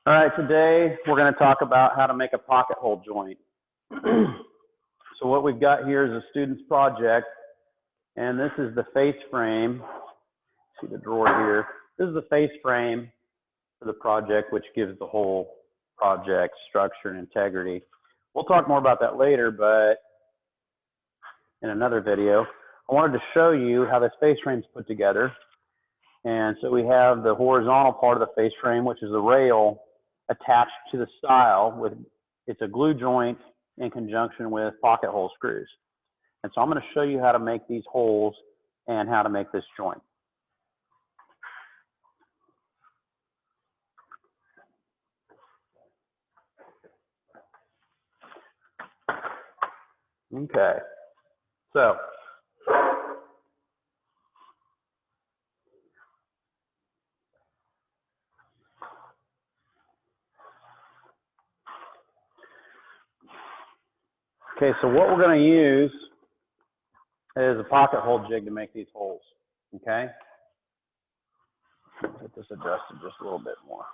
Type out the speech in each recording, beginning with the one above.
All right, today we're going to talk about how to make a pocket hole joint. So what we've got here is a student's project, and this is the face frame. See the drawer here. This is the face frame for the project, which gives the whole project structure and integrity. We'll talk more about that later, but in another video, I wanted to show you how this face frame is put together. And so we have the horizontal part of the face frame, which is the rail attached to the stile with, it's a glue joint in conjunction with pocket hole screws. And so I'm going to show you how to make these holes and how to make this joint. Okay, so what we're going to use is a pocket hole jig to make these holes. Okay, let's get this adjusted just a little bit more.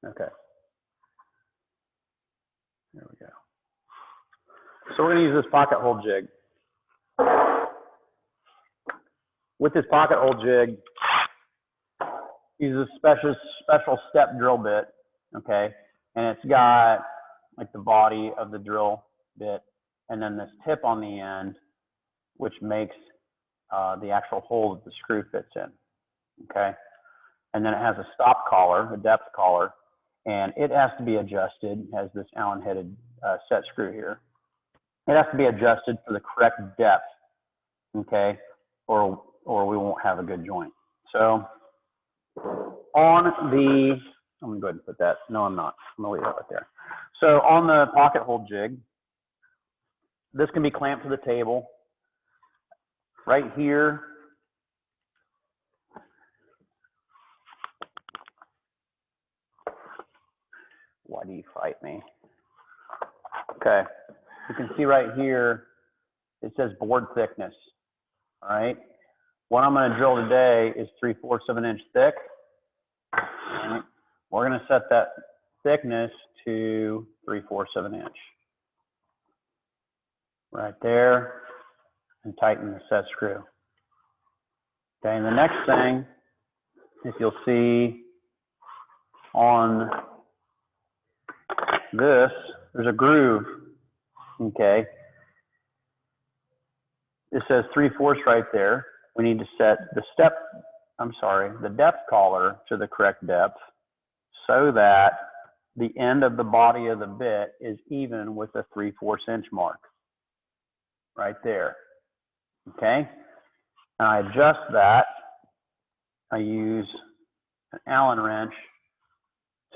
Okay, there we go. So we're going to use this pocket hole jig. With this pocket hole jig, use a special step drill bit, okay? And it's got like the body of the drill bit, and then this tip on the end, which makes the actual hole that the screw fits in, okay? And then it has a stop collar, a depth collar, and it has to be adjusted. It has this Allen-headed set screw here. It has to be adjusted for the correct depth, okay? Or we won't have a good joint. So on the, I'm gonna go ahead and put that, no I'm not, I'm gonna leave that right there. So on the pocket hole jig, this can be clamped to the table. Right here, why do you fight me? Okay, you can see right here, it says board thickness, all right? What I'm going to drill today is 3/4 of an inch thick. Right. We're going to set that thickness to 3/4 of an inch. Right there, and tighten the set screw. Okay, and the next thing, if you'll see on this, there's a groove, okay? It says 3/4 right there. We need to set the the depth collar to the correct depth so that the end of the body of the bit is even with the 3/4 inch mark right there, okay? And I adjust that. I use an Allen wrench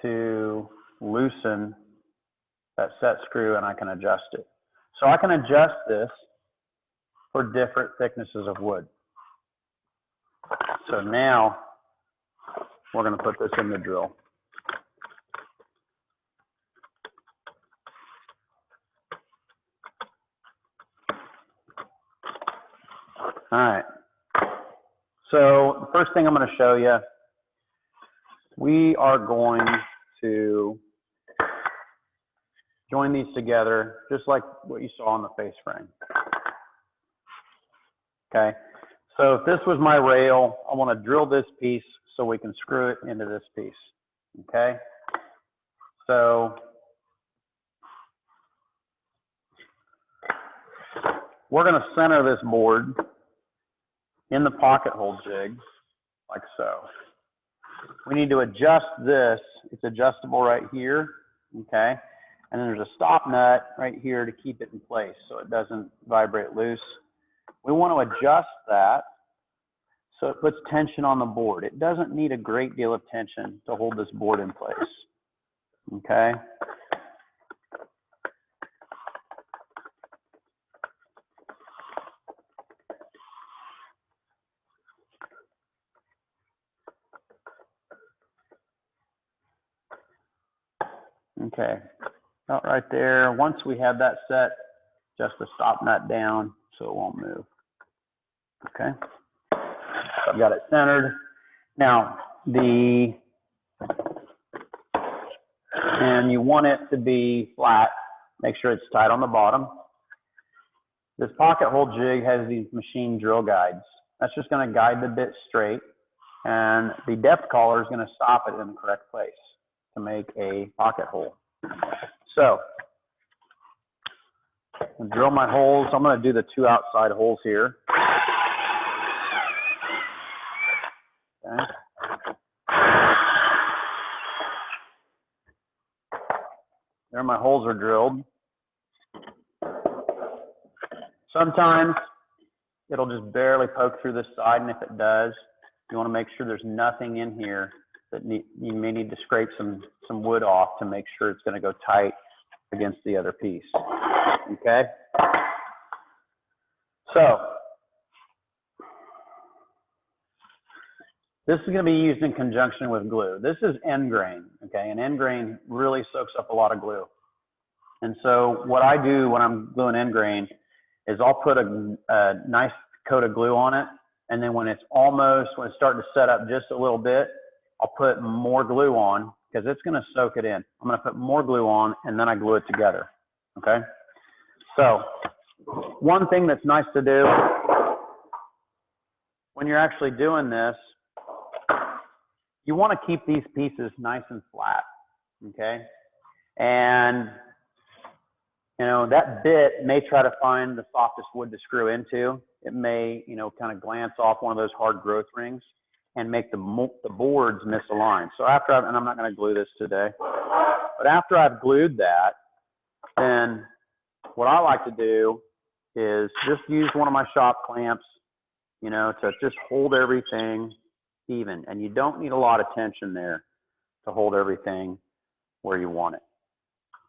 to loosen that set screw, and I can adjust it. So I can adjust this for different thicknesses of wood. So now we're going to put this in the drill. All right. So the first thing I'm going to show you, we are going to join these together just like what you saw on the face frame. Okay. So if this was my rail, I want to drill this piece so we can screw it into this piece. Okay. So we're going to center this board in the pocket hole jig like so. We need to adjust this. It's adjustable right here. Okay. And then there's a stop nut right here to keep it in place so it doesn't vibrate loose. We want to adjust that so it puts tension on the board. It doesn't need a great deal of tension to hold this board in place. Okay? Okay. About right there. Once we have that set, just the stop nut down so it won't move. Okay? So I've got it centered. Now, the And you want it to be flat. Make sure it's tight on the bottom. This pocket hole jig has these machine drill guides. That's just going to guide the bit straight, and the depth collar is going to stop it in the correct place to make a pocket hole. So, I'll drill my holes. I'm going to do the 2 outside holes here. Okay. There, my holes are drilled. Sometimes it'll just barely poke through this side, and if it does, you want to make sure there's nothing in here that you may need to scrape some wood off to make sure it's going to go tight against the other piece. Okay? So, this is going to be used in conjunction with glue. This is end grain, okay? And end grain really soaks up a lot of glue. And so what I do when I'm gluing end grain is I'll put a nice coat of glue on it, and then when it's starting to set up just a little bit, I'll put more glue on because it's going to soak it in. I'm going to put more glue on, and then I glue it together, okay? So one thing that's nice to do when you're actually doing this, you want to keep these pieces nice and flat, okay? And you know, that bit may try to find the softest wood to screw into. It may, you know, kind of glance off one of those hard growth rings and make the boards misaligned. So after and I'm not going to glue this today, but after I've glued that, then what I like to do is just use one of my shop clamps, you know, to just hold everything even. And you don't need a lot of tension there to hold everything where you want it,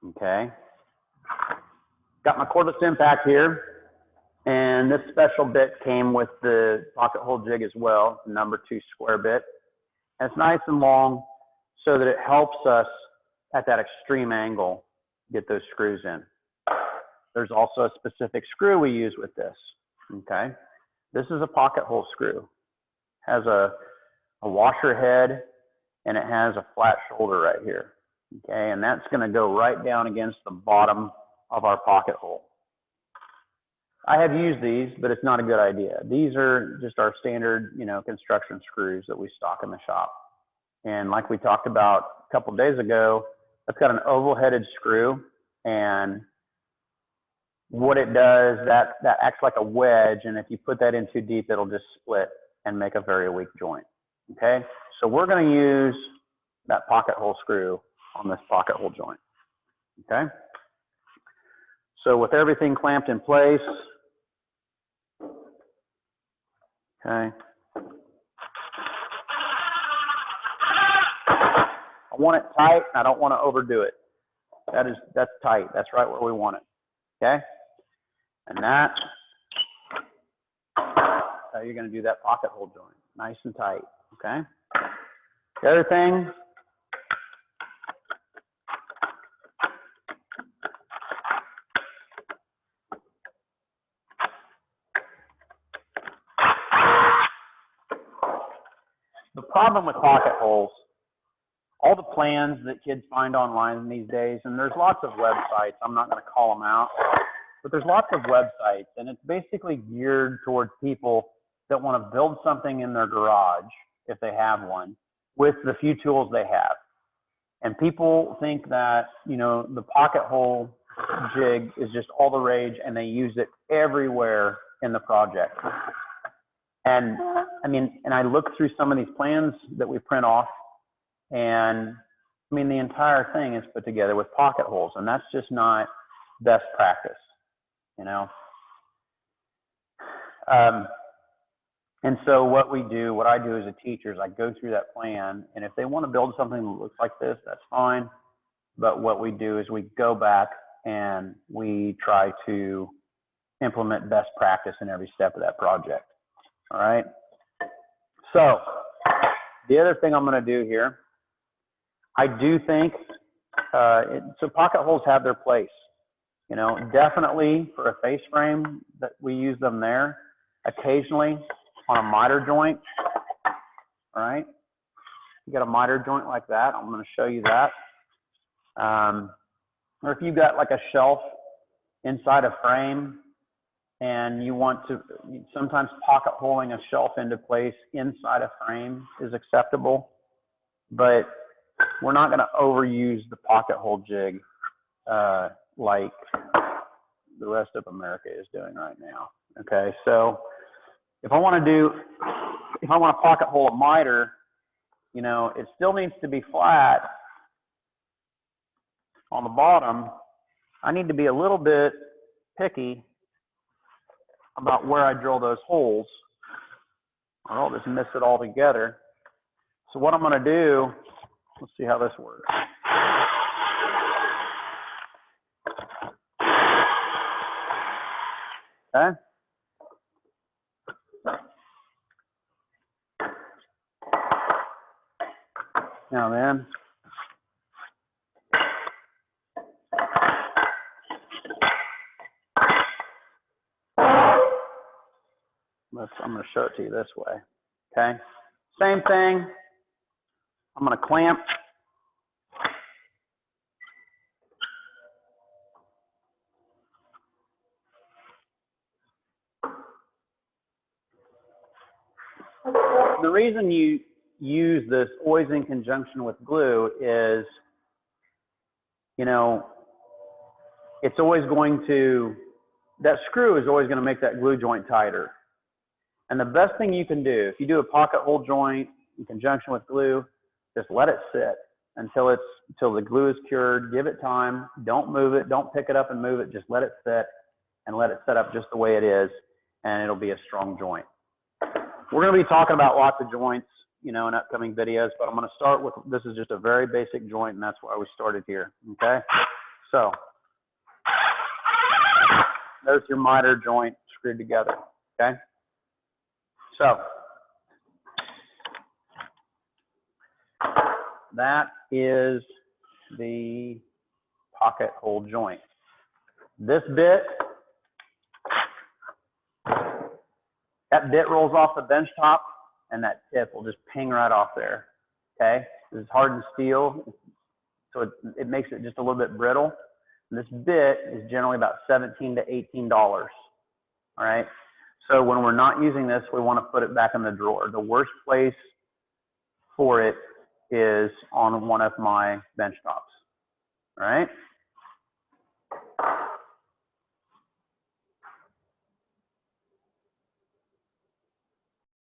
okay? Got my cordless impact here, and this special bit came with the pocket hole jig as well, the number 2 square bit. And it's nice and long so that it helps us at that extreme angle get those screws in. There's also a specific screw we use with this, okay? This is a pocket hole screw. Has a washer head, and it has a flat shoulder right here, okay? And that's going to go right down against the bottom of our pocket hole. I have used these, but it's not a good idea. These are just our standard, you know, construction screws that we stock in the shop. And like we talked about a couple of days ago, it's got an oval headed screw, and what it does, that acts like a wedge, and if you put that in too deep, it'll just split and make a very weak joint, okay? So we're going to use that pocket hole screw on this pocket hole joint, okay? So with everything clamped in place, okay, I want it tight, and I don't want to overdo it. That's tight. That's right where we want it, okay? And that's how you're going to do that pocket hole joint, nice and tight, okay? The other thing, the problem with pocket holes, all the plans that kids find online these days, and there's lots of websites, I'm not going to call them out, but there's lots of websites, and it's basically geared towards people that want to build something in their garage, if they have one, with the few tools they have. And people think that, you know, the pocket hole jig is just all the rage, and they use it everywhere in the project. And I mean, and I look through some of these plans that we print off, and I mean, the entire thing is put together with pocket holes, and that's just not best practice, you know? And so what I do as a teacher is I go through that plan, and if they want to build something that looks like this, that's fine. But what we do is we go back and we try to implement best practice in every step of that project. All right. So the other thing I'm going to do here, I do think, so pocket holes have their place, you know, definitely for a face frame that we use them there, occasionally on a miter joint. All right. You got a miter joint like that. I'm going to show you that. Or if you've got like a shelf inside a frame and you want to, sometimes pocket holing a shelf into place inside a frame is acceptable, but we're not going to overuse the pocket hole jig like the rest of America is doing right now. Okay, so if I want to pocket hole a miter, you know, it still needs to be flat on the bottom. I need to be a little bit picky about where I drill those holes, or I'll just miss it all together. So what I'm going to do, let's see how this works. Okay. Now then, I'm going to show it to you this way. Okay. Same thing. I'm going to clamp. The reason you use this always in conjunction with glue is, you know, it's always going to, that screw is always going to make that glue joint tighter. And the best thing you can do, if you do a pocket hole joint in conjunction with glue, just let it sit until the glue is cured. Give it time. Don't move it. Don't pick it up and move it. Just let it sit and let it set up just the way it is, and it'll be a strong joint. We're going to be talking about lots of joints, you know, in upcoming videos, but I'm going to start with, this is just a very basic joint, and that's why we started here. Okay, so there's your miter joint screwed together. Okay, so that is the pocket hole joint. This bit, that bit rolls off the bench top, and that tip will just ping right off there. Okay, this is hardened steel, so it makes it just a little bit brittle. And this bit is generally about $17 to $18. All right, so when we're not using this, we want to put it back in the drawer. The worst place for it is on one of my bench tops. All right.